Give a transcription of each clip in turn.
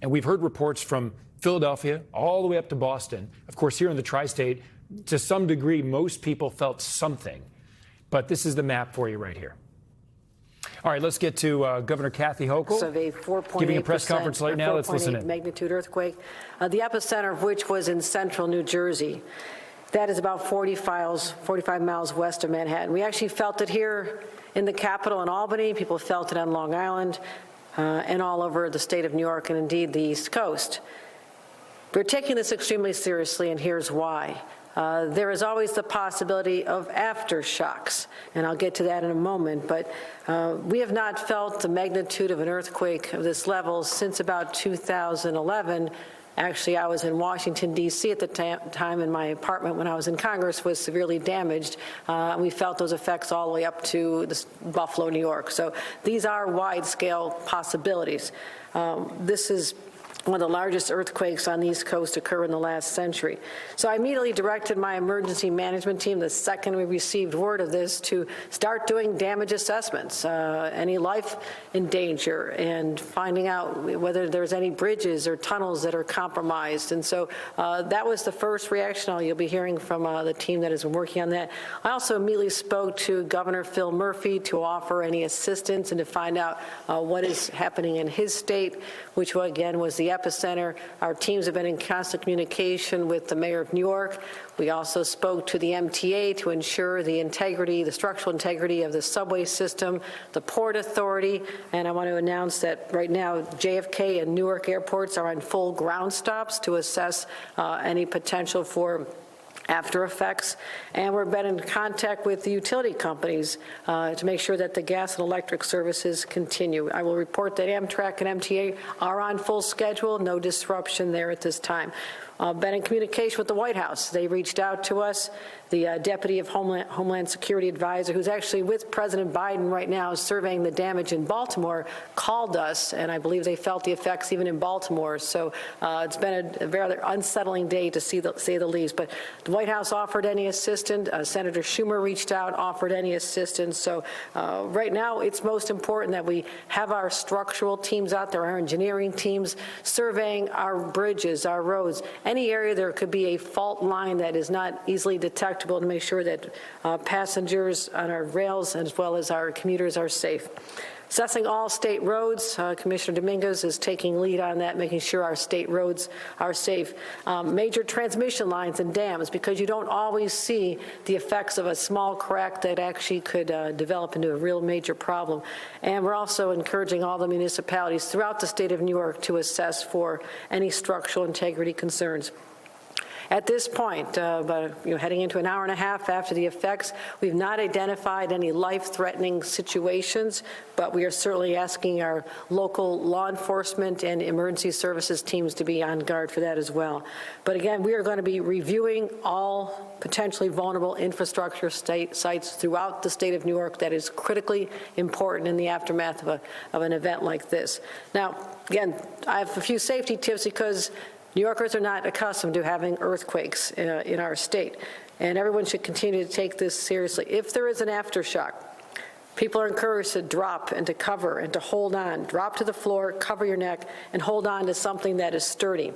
And we've heard reports from Philadelphia all the way up to Boston. Of course, here in the tri-state, to some degree, most people felt something. But this is the map for you right here. All right, let's get to Governor Kathy Hochul Of a 4.8% giving a press conference right now. Let's listen in. Magnitude earthquake, the epicenter of which was in central New Jersey. That is about 45 miles west of Manhattan. We actually felt it here in the capital in Albany. People felt it on Long Island and all over the state of New York and indeed the East Coast. We're taking this extremely seriously, and here's why. There is always the possibility of aftershocks, and I'll get to that in a moment, but we have not felt the magnitude of an earthquake of this level since about 2011. Actually, I was in Washington, D.C. at the time, and my apartment when I was in Congress was severely damaged. We felt those effects all the way up to Buffalo, New York. So these are wide-scale possibilities. This is one of the largest earthquakes on the East Coast occur in the last century. So I immediately directed my emergency management team, the second we received word of this, to start doing damage assessments, any life in danger, and finding out whether there's any bridges or tunnels that are compromised. And so that was the first reaction. You'll be hearing from the team that has been working on that. I also immediately spoke to Governor Phil Murphy to offer any assistance and to find out what is happening in his state, which again was the epicenter. Our teams have been in constant communication with the mayor of New York. We also spoke to the MTA to ensure the integrity, the structural integrity of the subway system, the Port Authority, and I want to announce that right now JFK and Newark airports are on full ground stops to assess any potential for after effects, and we've been in contact with the utility companies to make sure that the gas and electric services continue. I will report that Amtrak and MTA are on full schedule, no disruption there at this time. Been in communication with the White House. They reached out to us. The Deputy of Homeland Security Advisor, who's actually with President Biden right now surveying the damage in Baltimore, called us, and I believe they felt the effects even in Baltimore. So it's been a very unsettling day to say the least. But the White House offered any assistance. Senator Schumer reached out, offered any assistance. So right now it's most important that we have our structural teams out there, our engineering teams, surveying our bridges, our roads, any area there could be a fault line that is not easily detectable, to make sure that passengers on our rails as well as our commuters are safe. Assessing all state roads, Commissioner Dominguez is taking lead on that, making sure our state roads are safe. Major transmission lines and dams, because you don't always see the effects of a small crack that actually could develop into a real major problem. And we're also encouraging all the municipalities throughout the state of New York to assess for any structural integrity concerns. At this point, heading into an hour and a half after the effects, we've not identified any life-threatening situations, but we are certainly asking our local law enforcement and emergency services teams to be on guard for that as well. But again, we are going to be reviewing all potentially vulnerable infrastructure sites throughout the state of New York. That is critically important in the aftermath of an event like this. Now, again, I have a few safety tips because New Yorkers are not accustomed to having earthquakes in our state, and everyone should continue to take this seriously. If there is an aftershock, people are encouraged to drop and to cover and to hold on. Drop to the floor, cover your neck, and hold on to something that is sturdy.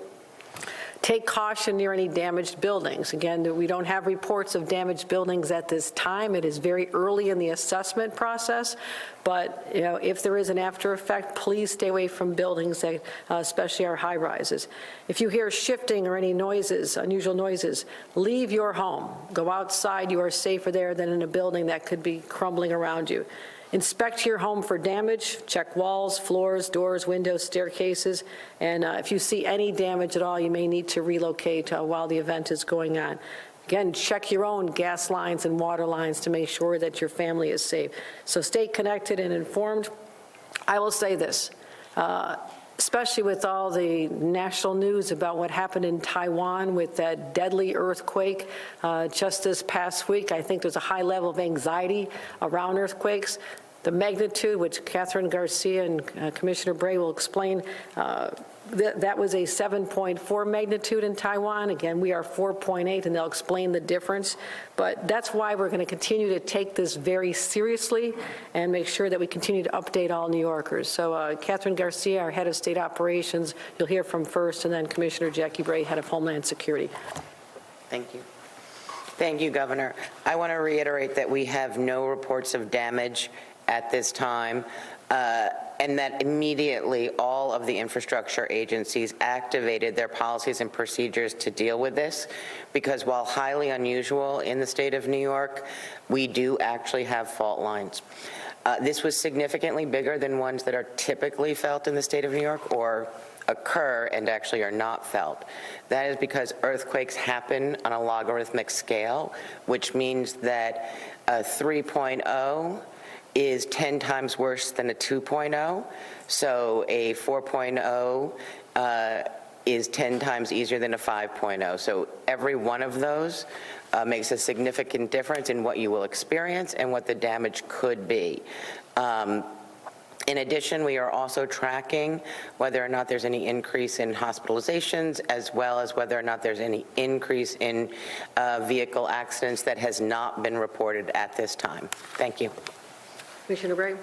Take caution near any damaged buildings. Again, we don't have reports of damaged buildings at this time. It is very early in the assessment process. But if there is an after effect, please stay away from buildings, that, especially our high rises. If you hear shifting or any noises, unusual noises, leave your home. Go outside. You are safer there than in a building that could be crumbling around you. Inspect your home for damage. Check walls, floors, doors, windows, staircases. And if you see any damage at all, you may need to relocate while the event is going on. Again, check your own gas lines and water lines to make sure that your family is safe. So stay connected and informed. I will say this, especially with all the national news about what happened in Taiwan with that deadly earthquake just this past week. I think there's a high level of anxiety around earthquakes. the magnitude, which Catherine Garcia and Commissioner Bray will explain. That was a 7.4 magnitude in Taiwan. Again, we are 4.8, and they'll explain the difference. But that's why we're going to continue to take this very seriously and make sure that we continue to update all New Yorkers. So Catherine Garcia, our head of state operations, you'll hear from first, and then Commissioner Jackie Bray, head of Homeland Security. Thank you. Thank you, Governor. I want to reiterate that we have no reports of damage at this time. And that immediately all of the infrastructure agencies activated their policies and procedures to deal with this, because while highly unusual in the state of New York, we do actually have fault lines. This was significantly bigger than ones that are typically felt in the state of New York or occur and actually are not felt. That is because earthquakes happen on a logarithmic scale, which means that a 3.0 is 10 times worse than a 2.0. So a 4.0 is 10 times easier than a 5.0. So every one of those makes a significant difference in what you will experience and what the damage could be. In addition, we are also tracking whether or not there's any increase in hospitalizations, as well as whether or not there's any increase in vehicle accidents that has not been reported at this time. Thank you. Commissioner Bray.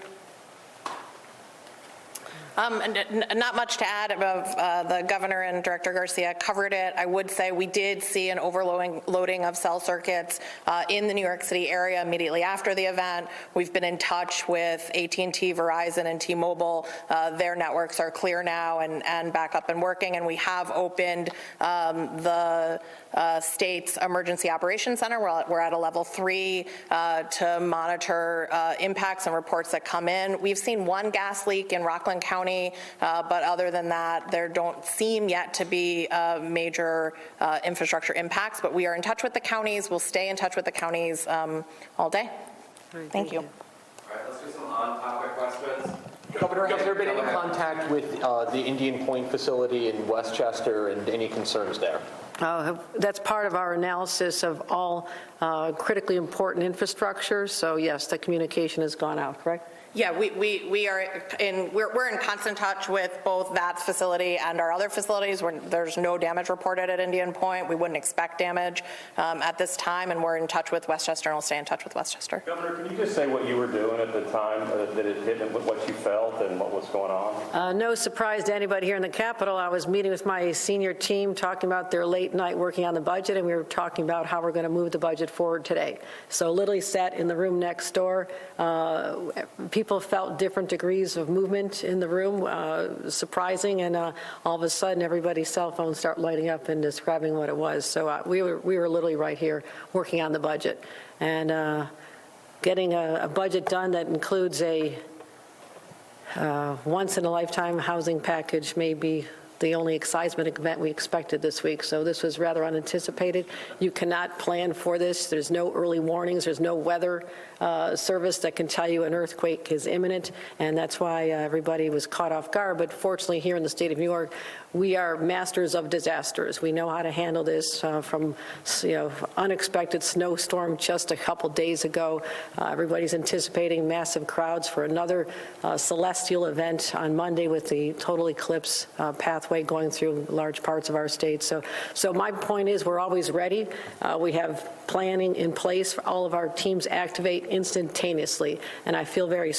Not much to add about the governor and Director Garcia covered it. I would say we did see an overloading of cell circuits in the New York City area immediately after the event. We've been in touch with AT&T, Verizon, and T-Mobile. Their networks are clear now and back up and working, and we have opened the state's Emergency Operations Center. We're at a level 3 to monitor impacts and reports that come in. We've seen one gas leak in Rockland County, but other than that, there don't seem yet to be major infrastructure impacts, but we are in touch with the counties. We'll stay in touch with the counties all day. Right, Thank you. All right, let's do some on-topic questions. Governor, has there been any contact with the Indian Point facility in Westchester and any concerns there? That's part of our analysis of all critically important infrastructure. So yes, the communication has gone out, correct? Yeah, we're in constant touch with both that facility and our other facilities. There's no damage reported at Indian Point. We wouldn't expect damage at this time, and we're in touch with Westchester, and we'll stay in touch with Westchester. Governor, can you just say what you were doing at the time that it hit, and what you felt and what was going on? No surprise to anybody here in the Capitol. I was meeting with my senior team, talking about their late night working on the budget, and we were talking about how we're going to move the budget forward today. So literally sat in the room next door. People felt different degrees of movement in the room, surprising, and all of a sudden everybody's cell phones start lighting up and describing what it was. So we were literally right here working on the budget and getting a budget done that includes a once-in-a-lifetime housing package, may be the only excitement event we expected this week. So this was rather unanticipated. You cannot plan for this. There's no early warnings. There's no weather service that can tell you an earthquake is imminent, and that's why everybody was caught off guard. But fortunately, here in the state of New York, we are masters of disasters. We know how to handle this from unexpected snowstorm just a couple days ago. Everybody's anticipating massive crowds for another celestial event on Monday with the total eclipse pathway going through large parts of our state. So my point is we're always ready. We have planning in place for all of our teams activate instantaneously, and I feel very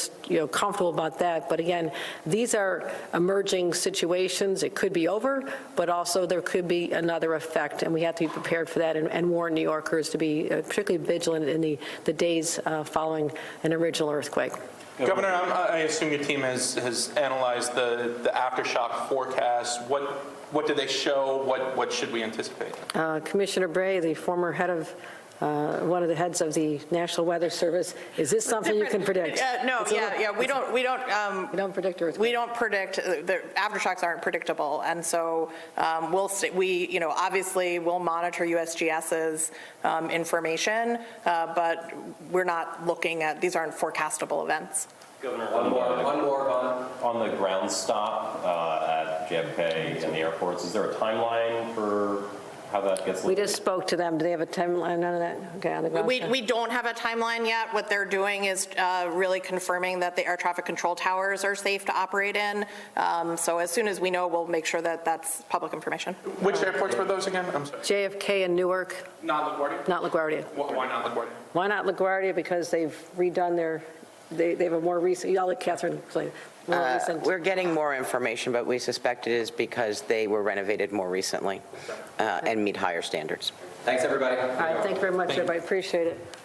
comfortable about that. But again, these are emerging situations. It could be over, but also there could be another effect, and we have to be prepared for that and warn New Yorkers to be particularly vigilant in the days following an original earthquake. Governor, I assume your team has analyzed the aftershock forecast. What do they show? What should we anticipate? Commissioner Bray, the former head of one of the heads of the National Weather Service, is this something you can predict? We don't predict earthquakes. We don't predict. The aftershocks aren't predictable, and so obviously we'll monitor USGS's information, but we're not looking at, these aren't forecastable events. Governor, one more on the ground stop at JFK and the airports. Is there a timeline for how that gets We looked just spoke to them. Do they have a timeline? None of that? Okay, on the ground. We don't have a timeline yet. What they're doing is really confirming that the air traffic control towers are safe to operate in. So as soon as we know, we'll make sure that that's public information. Which airports were those again? I'm sorry. JFK and Newark, Not LaGuardia? not LaGuardia. Why not LaGuardia? Why not LaGuardia? Because they've redone they have a more recent, I'll let Catherine explain. More recent. We're getting more information, but we suspect it is because they were renovated more recently and meet higher standards. Thanks, everybody. All right, thank you very much, everybody. Appreciate it.